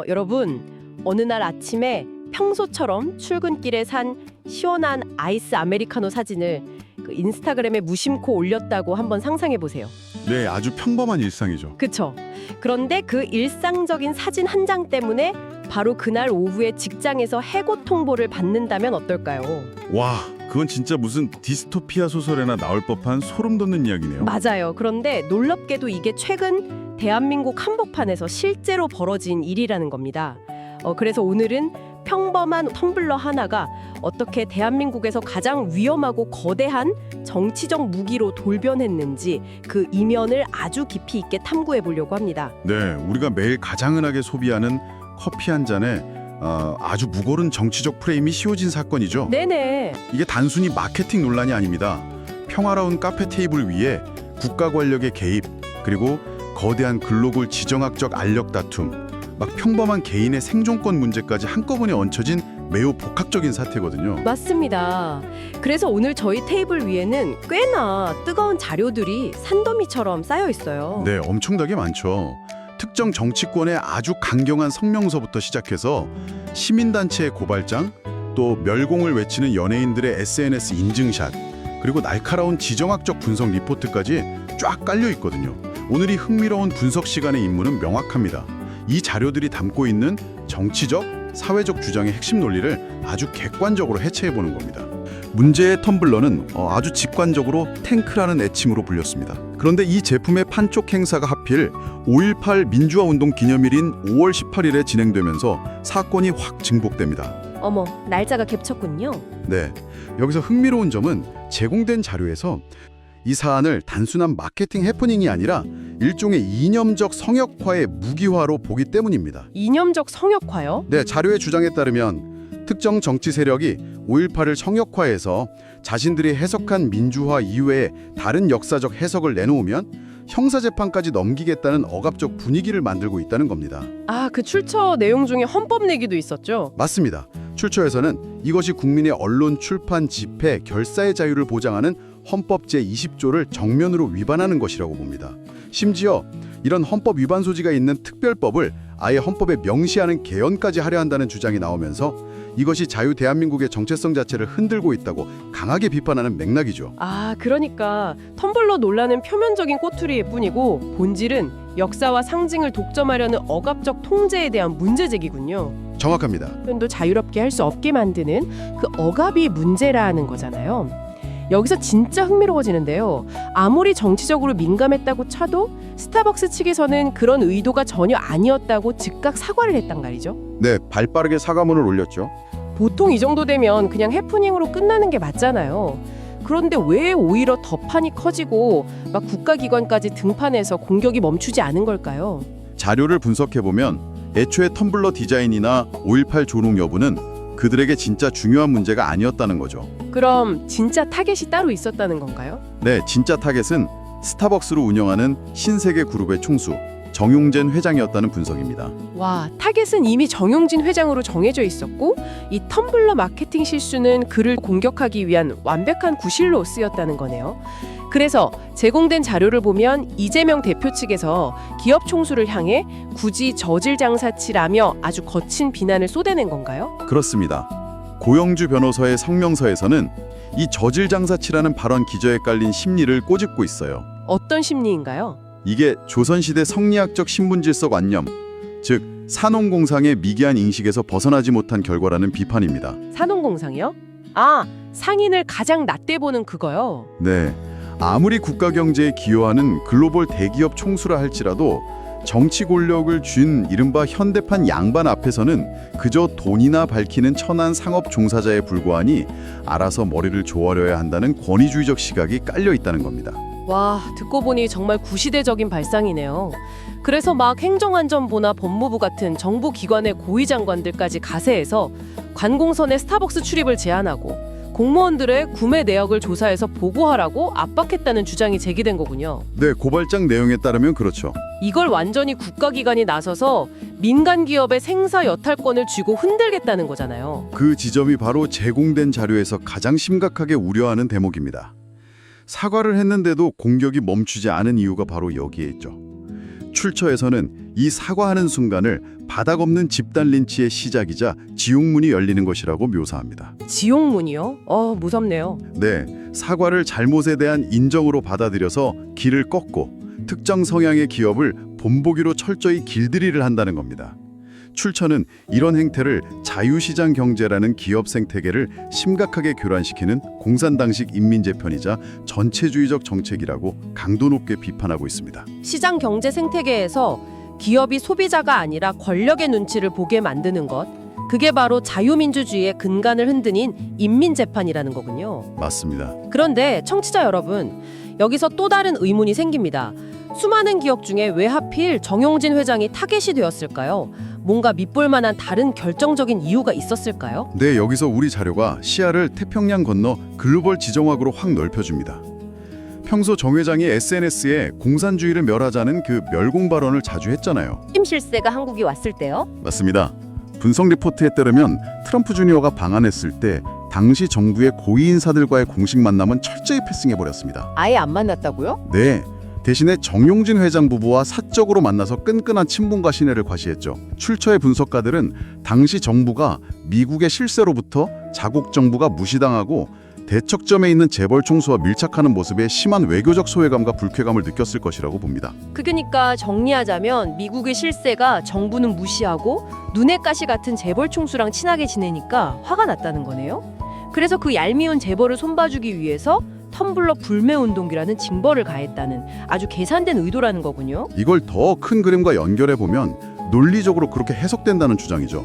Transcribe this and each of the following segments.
여러분, 어느 날 아침에 평소처럼 출근길에 산 시원한 아이스 아메리카노 사진을 그 인스타그램에 무심코 올렸다고 한번 상상해 보세요. 네, 아주 평범한 일상이죠. 그쵸? 그런데 그 일상적인 사진 한 장 때문에 바로 그날 오후에 직장에서 해고 통보를 받는다면 어떨까요? 와, 그건 진짜 무슨 디스토피아 소설에나 나올 법한 소름 돋는 이야기네요. 맞아요. 그런데 놀랍게도 이게 최근 대한민국 한복판에서 실제로 벌어진 일이라는 겁니다. 그래서 오늘은 평범한 텀블러 하나가 어떻게 대한민국에서 가장 위험하고 거대한 정치적 무기로 돌변했는지 그 이면을 아주 깊이 있게 탐구해 보려고 합니다. 네, 우리가 매일 가장 흔하게 소비하는 커피 한 잔에 아주 무거운 정치적 프레임이 씌워진 사건이죠. 네네. 이게 단순히 마케팅 논란이 아닙니다. 평화로운 카페 테이블 위에 국가 권력의 개입, 그리고 거대한 글로벌 지정학적 알력 다툼, 막 평범한 개인의 생존권 문제까지 한꺼번에 얹혀진 매우 복합적인 사태거든요. 맞습니다. 그래서 오늘 저희 테이블 위에는 꽤나 뜨거운 자료들이 산더미처럼 쌓여 있어요. 네, 엄청나게 많죠. 특정 정치권의 아주 강경한 성명서부터 시작해서 시민단체의 고발장, 또 멸공을 외치는 연예인들의 SNS 인증샷, 그리고 날카로운 지정학적 분석 리포트까지 쫙 깔려 있거든요. 오늘 이 흥미로운 분석 시간의 임무는 명확합니다. 이 자료들이 담고 있는 정치적, 사회적 주장의 핵심 논리를 아주 객관적으로 해체해보는 겁니다. 문제의 텀블러는 아주 직관적으로 탱크라는 애칭으로 불렸습니다. 그런데 이 제품의 판촉 행사가 하필 5.18 민주화운동 기념일인 5월 18일에 진행되면서 사건이 확 증폭됩니다. 어머, 날짜가 겹쳤군요. 네, 여기서 흥미로운 점은 제공된 자료에서 이 사안을 단순한 마케팅 해프닝이 아니라 일종의 이념적 성역화의 무기화로 보기 때문입니다. 이념적 성역화요? 네, 자료의 주장에 따르면 특정 정치 세력이 5.18을 성역화해서 자신들이 해석한 민주화 이외에 다른 역사적 해석을 내놓으면 형사재판까지 넘기겠다는 억압적 분위기를 만들고 있다는 겁니다. 아, 그 출처 내용 중에 헌법 내기도 있었죠? 맞습니다. 출처에서는 이것이 국민의 언론, 출판, 집회, 결사의 자유를 보장하는 헌법 제20조를 정면으로 위반하는 것이라고 봅니다. 심지어 이런 헌법 위반 소지가 있는 특별법을 아예 헌법에 명시하는 개헌까지 하려 한다는 주장이 나오면서 이것이 자유 대한민국의 정체성 자체를 흔들고 있다고 강하게 비판하는 맥락이죠. 아, 그러니까 텀블러 논란은 표면적인 꼬투리일 뿐이고 본질은 역사와 상징을 독점하려는 억압적 통제에 대한 문제 제기군요. 정확합니다. 표현도 자유롭게 할 수 없게 만드는 그 억압이 문제라는 거잖아요. 여기서 진짜 흥미로워지는데요. 아무리 정치적으로 민감했다고 쳐도 스타벅스 측에서는 그런 의도가 전혀 아니었다고 즉각 사과를 했단 말이죠. 네, 발빠르게 사과문을 올렸죠. 보통 이 정도 되면 그냥 해프닝으로 끝나는 게 맞잖아요. 그런데 왜 오히려 더 판이 커지고 막 국가기관까지 등판해서 공격이 멈추지 않은 걸까요? 자료를 분석해보면 애초에 텀블러 디자인이나 5.18 조롱 여부는 그들에게 진짜 중요한 문제가 아니었다는 거죠. 그럼 진짜 타겟이 따로 있었다는 건가요? 네, 진짜 타겟은 스타벅스로 운영하는 신세계 그룹의 총수 정용진 회장이었다는 분석입니다. 와, 타겟은 이미 정용진 회장으로 정해져 있었고 이 텀블러 마케팅 실수는 그를 공격하기 위한 완벽한 구실로 쓰였다는 거네요. 그래서 제공된 자료를 보면 이재명 대표 측에서 기업 총수를 향해 굳이 저질 장사치라며 아주 거친 비난을 쏟아낸 건가요? 그렇습니다. 고영주 변호사의 성명서에서는 이 저질 장사치라는 발언 기저에 깔린 심리를 꼬집고 있어요. 어떤 심리인가요? 이게 조선시대 성리학적 신분질서 관념, 즉 산업공상의 미개한 인식에서 벗어나지 못한 결과라는 비판입니다. 산업공상이요? 아, 상인을 가장 낮게 보는 그거요. 네, 아무리 국가 경제에 기여하는 글로벌 대기업 총수라 할지라도 정치 권력을 쥔 이른바 현대판 양반 앞에서는 그저 돈이나 밝히는 천한 상업 종사자에 불과하니 알아서 머리를 조아려야 한다는 권위주의적 시각이 깔려 있다는 겁니다. 와, 듣고 보니 정말 구시대적인 발상이네요. 그래서 막 행정안전부나 법무부 같은 정부 기관의 고위 장관들까지 가세해서 관공서내 스타벅스 출입을 제한하고 공무원들의 구매 내역을 조사해서 보고하라고 압박했다는 주장이 제기된 거군요. 네, 고발장 내용에 따르면 그렇죠. 이걸 완전히 국가기관이 나서서 민간 기업의 생사 여탈권을 쥐고 흔들겠다는 거잖아요. 그 지점이 바로 제공된 자료에서 가장 심각하게 우려하는 대목입니다. 사과를 했는데도 공격이 멈추지 않은 이유가 바로 여기에 있죠. 출처에서는 이 사과하는 순간을 바닥 없는 집단 린치의 시작이자 지옥문이 열리는 것이라고 묘사합니다. 지옥문이요? 무섭네요. 네, 사과를 잘못에 대한 인정으로 받아들여서 길을 꺾고 특정 성향의 기업을 본보기로 철저히 길들이를 한다는 겁니다. 출처는 이런 행태를 자유시장 경제라는 기업 생태계를 심각하게 교란시키는 공산당식 인민재편이자 전체주의적 정책이라고 강도 높게 비판하고 있습니다. 시장 경제 생태계에서 기업이 소비자가 아니라 권력의 눈치를 보게 만드는 것, 그게 바로 자유민주주의의 근간을 흔드는 인민재판이라는 거군요. 맞습니다. 그런데 청취자 여러분, 여기서 또 다른 의문이 생깁니다. 수많은 기업 중에 왜 하필 정용진 회장이 타겟이 되었을까요? 뭔가 밑볼 만한 다른 결정적인 이유가 있었을까요? 네, 여기서 우리 자료가 시야를 태평양 건너 글로벌 지정학으로 확 넓혀줍니다. 평소 정 회장이 SNS에 공산주의를 멸하자는 그 멸공 발언을 자주 했잖아요. 힘 실세가 한국에 왔을 때요? 맞습니다. 분석 리포트에 따르면 트럼프 주니어가 방한했을 때 당시 정부의 고위 인사들과의 공식 만남은 철저히 패싱해버렸습니다. 아예 안 만났다고요? 네, 대신에 정용진 회장 부부와 사적으로 만나서 끈끈한 친분과 신뢰를 과시했죠. 출처의 분석가들은 당시 정부가 미국의 실세로부터 자국 정부가 무시당하고 대척점에 있는 재벌 총수와 밀착하는 모습에 심한 외교적 소외감과 불쾌감을 느꼈을 것이라고 봅니다. 그러니까 정리하자면 미국의 실세가 정부는 무시하고 눈의 가시 같은 재벌 총수랑 친하게 지내니까 화가 났다는 거네요. 그래서 그 얄미운 재벌을 손봐주기 위해서 텀블러 불매운동기라는 징벌을 가했다는 아주 계산된 의도라는 거군요. 이걸 더 큰 그림과 연결해 보면 논리적으로 그렇게 해석된다는 주장이죠.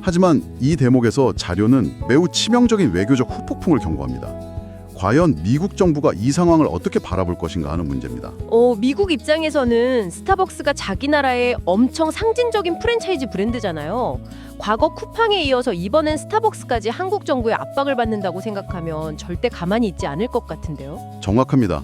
하지만 이 대목에서 자료는 매우 치명적인 외교적 후폭풍을 경고합니다. 과연 미국 정부가 이 상황을 어떻게 바라볼 것인가 하는 문제입니다. 미국 입장에서는 스타벅스가 자기 나라의 엄청 상징적인 프랜차이즈 브랜드잖아요. 과거 쿠팡에 이어서 이번엔 스타벅스까지 한국 정부의 압박을 받는다고 생각하면 절대 가만히 있지 않을 것 같은데요. 정확합니다.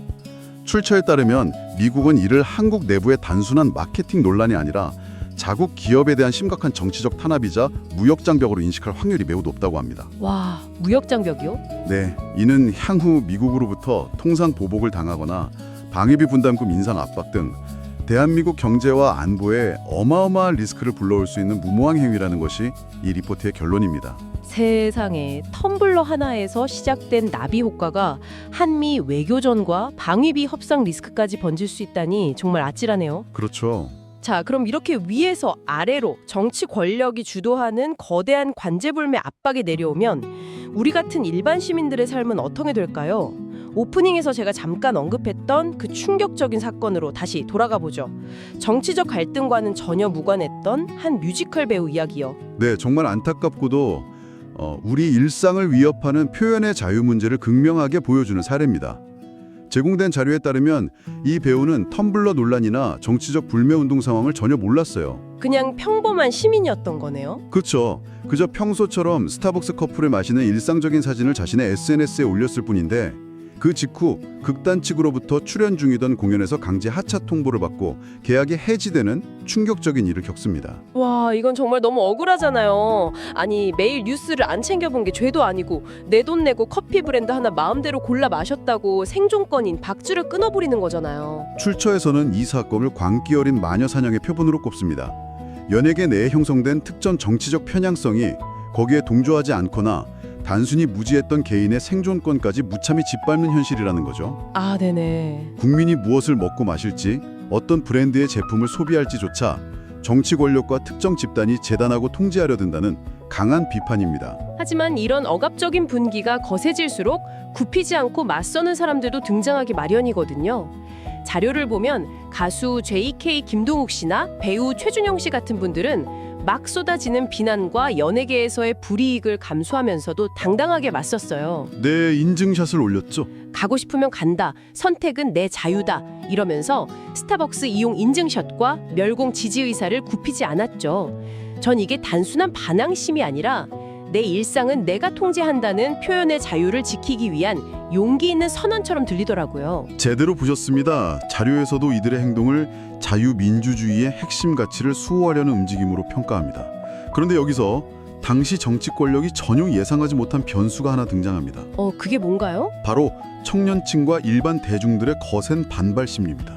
출처에 따르면 미국은 이를 한국 내부의 단순한 마케팅 논란이 아니라 자국 기업에 대한 심각한 정치적 탄압이자 무역 장벽으로 인식할 확률이 매우 높다고 합니다. 와, 무역 장벽이요? 네, 이는 향후 미국으로부터 통상 보복을 당하거나 방위비 분담금 인상 압박 등 대한민국 경제와 안보에 어마어마한 리스크를 불러올 수 있는 무모한 행위라는 것이 이 리포트의 결론입니다. 세상에, 텀블러 하나에서 시작된 나비 효과가 한미 외교전과 방위비 협상 리스크까지 번질 수 있다니 정말 아찔하네요. 그렇죠. 자, 그럼 이렇게 위에서 아래로 정치 권력이 주도하는 거대한 관제불매 압박이 내려오면 우리 같은 일반 시민들의 삶은 어떻게 될까요? 오프닝에서 제가 잠깐 언급했던 그 충격적인 사건으로 다시 돌아가 보죠. 정치적 갈등과는 전혀 무관했던 한 뮤지컬 배우 이야기요. 네, 정말 안타깝고도 우리 일상을 위협하는 표현의 자유 문제를 극명하게 보여주는 사례입니다. 제공된 자료에 따르면 이 배우는 텀블러 논란이나 정치적 불매운동 상황을 전혀 몰랐어요. 그냥 평범한 시민이었던 거네요. 그렇죠. 그저 평소처럼 스타벅스 커플을 마시는 일상적인 사진을 자신의 SNS에 올렸을 뿐인데 그 직후 극단 측으로부터 출연 중이던 공연에서 강제 하차 통보를 받고 계약이 해지되는 충격적인 일을 겪습니다. 와, 이건 정말 너무 억울하잖아요. 아니, 매일 뉴스를 안 챙겨본 게 죄도 아니고 내 돈 내고 커피 브랜드 하나 마음대로 골라 마셨다고 생존권인 박주를 끊어버리는 거잖아요. 출처에서는 이 사건을 광기 어린 마녀 사냥의 표본으로 꼽습니다. 연예계 내에 형성된 특정 정치적 편향성이 거기에 동조하지 않거나 단순히 무지했던 개인의 생존권까지 무참히 짓밟는 현실이라는 거죠. 아, 네네. 국민이 무엇을 먹고 마실지, 어떤 브랜드의 제품을 소비할지조차 정치 권력과 특정 집단이 재단하고 통제하려 든다는 강한 비판입니다. 하지만 이런 억압적인 분기가 거세질수록 굽히지 않고 맞서는 사람들도 등장하기 마련이거든요. 자료를 보면 가수 JK 김동욱 씨나 배우 최준영 씨 같은 분들은 막 쏟아지는 비난과 연예계에서의 불이익을 감수하면서도 당당하게 맞섰어요. 네, 인증샷을 올렸죠. 가고 싶으면 간다. 선택은 내 자유다. 이러면서 스타벅스 이용 인증샷과 멸공 지지 의사를 굽히지 않았죠. 전 이게 단순한 반항심이 아니라 내 일상은 내가 통제한다는 표현의 자유를 지키기 위한 용기 있는 선언처럼 들리더라고요. 제대로 보셨습니다. 자료에서도 이들의 행동을 자유민주주의의 핵심 가치를 수호하려는 움직임으로 평가합니다. 그런데 여기서 당시 정치 권력이 전혀 예상하지 못한 변수가 하나 등장합니다. 그게 뭔가요? 바로 청년층과 일반 대중들의 거센 반발 심리입니다.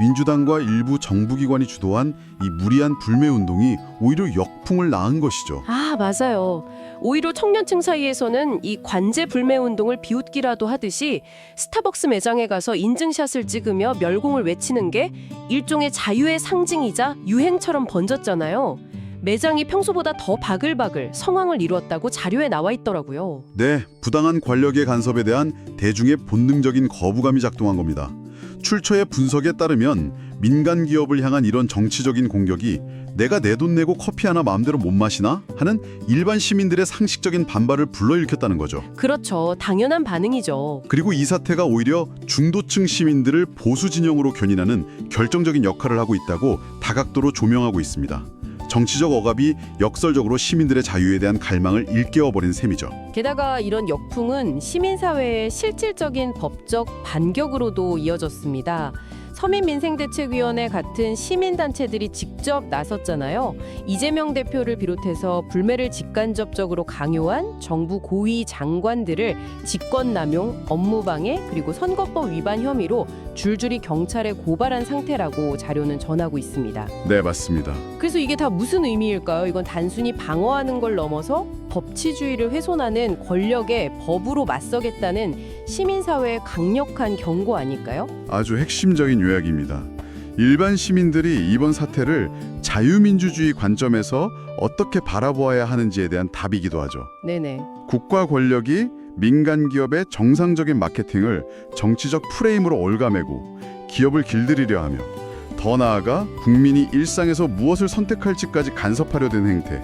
민주당과 일부 정부기관이 주도한 이 무리한 불매운동이 오히려 역풍을 낳은 것이죠. 아, 맞아요. 오히려 청년층 사이에서는 이 관제 불매 운동을 비웃기라도 하듯이 스타벅스 매장에 가서 인증샷을 찍으며 멸공을 외치는 게 일종의 자유의 상징이자 유행처럼 번졌잖아요. 매장이 평소보다 더 바글바글 성황을 이루었다고 자료에 나와 있더라고요. 네, 부당한 권력의 간섭에 대한 대중의 본능적인 거부감이 작동한 겁니다. 출처의 분석에 따르면 민간 기업을 향한 이런 정치적인 공격이 내가 내 돈 내고 커피 하나 마음대로 못 마시나? 하는 일반 시민들의 상식적인 반발을 불러일으켰다는 거죠. 그렇죠. 당연한 반응이죠. 그리고 이 사태가 오히려 중도층 시민들을 보수 진영으로 견인하는 결정적인 역할을 하고 있다고 다각도로 조명하고 있습니다. 정치적 억압이 역설적으로 시민들의 자유에 대한 갈망을 일깨워버린 셈이죠. 게다가 이런 역풍은 시민사회의 실질적인 법적 반격으로도 이어졌습니다. 서민민생대책위원회 같은 시민단체들이 직접 나섰잖아요. 이재명 대표를 비롯해서 불매를 직간접적으로 강요한 정부 고위 장관들을 직권남용, 업무방해, 그리고 선거법 위반 혐의로 줄줄이 경찰에 고발한 상태라고 자료는 전하고 있습니다. 네, 맞습니다. 그래서 이게 다 무슨 의미일까요? 이건 단순히 방어하는 걸 넘어서 법치주의를 훼손하는 권력에 법으로 맞서겠다는 시민사회의 강력한 경고 아닐까요? 아주 핵심적인 요약입니다. 일반 시민들이 이번 사태를 자유민주주의 관점에서 어떻게 바라보아야 하는지에 대한 답이기도 하죠. 네네. 국가 권력이 민간 기업의 정상적인 마케팅을 정치적 프레임으로 옭아매고 기업을 길들이려 하며 더 나아가 국민이 일상에서 무엇을 선택할지까지 간섭하려 된 행태.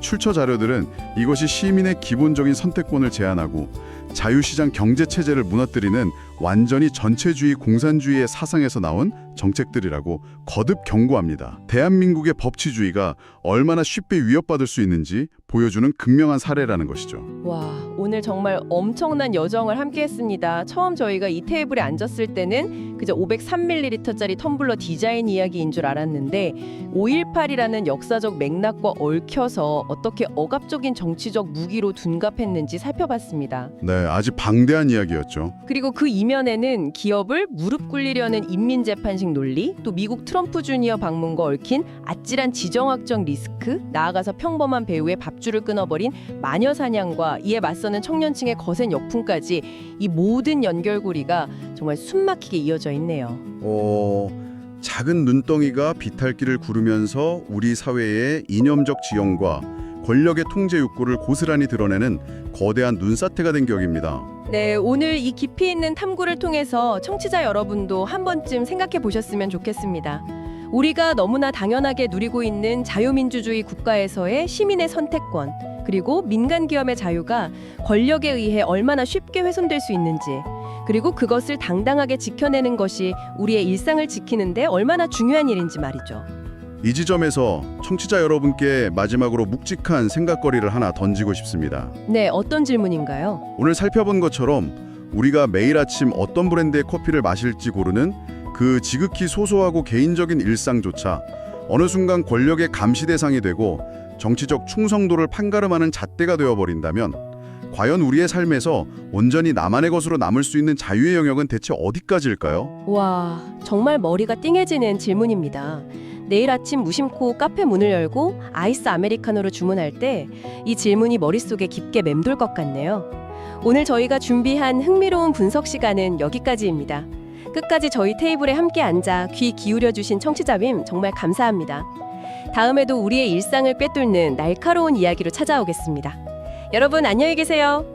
출처 자료들은 이것이 시민의 기본적인 선택권을 제한하고 자유시장 경제체제를 무너뜨리는 완전히 전체주의 공산주의의 사상에서 나온 정책들이라고 거듭 경고합니다. 대한민국의 법치주의가 얼마나 쉽게 위협받을 수 있는지 보여주는 극명한 사례라는 것이죠. 와, 오늘 정말 엄청난 여정을 함께 했습니다. 처음 저희가 이 테이블에 앉았을 때는 그저 503ml짜리 텀블러 디자인 이야기인 줄 알았는데 5.18이라는 역사적 맥락과 얽혀서 어떻게 억압적인 정치적 무기로 둔갑했는지 살펴봤습니다. 네, 아주 방대한 이야기였죠. 그리고 그 이면에는 기업을 무릎 꿇리려는 인민재판식 논리, 또 미국 트럼프 주니어 방문과 얽힌 아찔한 지정학적 리스크, 나아가서 평범한 배우의 밥줄을 끊어버린 마녀 사냥과 이에 맞서는 청년층의 거센 역풍까지 이 모든 연결고리가 정말 숨막히게 이어져 있네요. 작은 눈덩이가 비탈길을 구르면서 우리 사회의 이념적 지형과 권력의 통제 욕구를 고스란히 드러내는 거대한 눈사태가 된 격입니다. 네, 오늘 이 깊이 있는 탐구를 통해서 청취자 여러분도 한 번쯤 생각해 보셨으면 좋겠습니다. 우리가 너무나 당연하게 누리고 있는 자유민주주의 국가에서의 시민의 선택권, 그리고 민간 기업의 자유가 권력에 의해 얼마나 쉽게 훼손될 수 있는지, 그리고 그것을 당당하게 지켜내는 것이 우리의 일상을 지키는데 얼마나 중요한 일인지 말이죠. 이 지점에서 청취자 여러분께 마지막으로 묵직한 생각거리를 하나 던지고 싶습니다. 네, 어떤 질문인가요? 오늘 살펴본 것처럼 우리가 매일 아침 어떤 브랜드의 커피를 마실지 고르는 그 지극히 소소하고 개인적인 일상조차 어느 순간 권력의 감시 대상이 되고 정치적 충성도를 판가름하는 잣대가 되어버린다면 과연 우리의 삶에서 온전히 나만의 것으로 남을 수 있는 자유의 영역은 대체 어디까지일까요? 와, 정말 머리가 띵해지는 질문입니다. 내일 아침 무심코 카페 문을 열고 아이스 아메리카노를 주문할 때 이 질문이 머릿속에 깊게 맴돌 것 같네요. 오늘 저희가 준비한 흥미로운 분석 시간은 여기까지입니다. 끝까지 저희 테이블에 함께 앉아 귀 기울여 주신 청취자님 정말 감사합니다. 다음에도 우리의 일상을 꿰뚫는 날카로운 이야기로 찾아오겠습니다. 여러분 안녕히 계세요.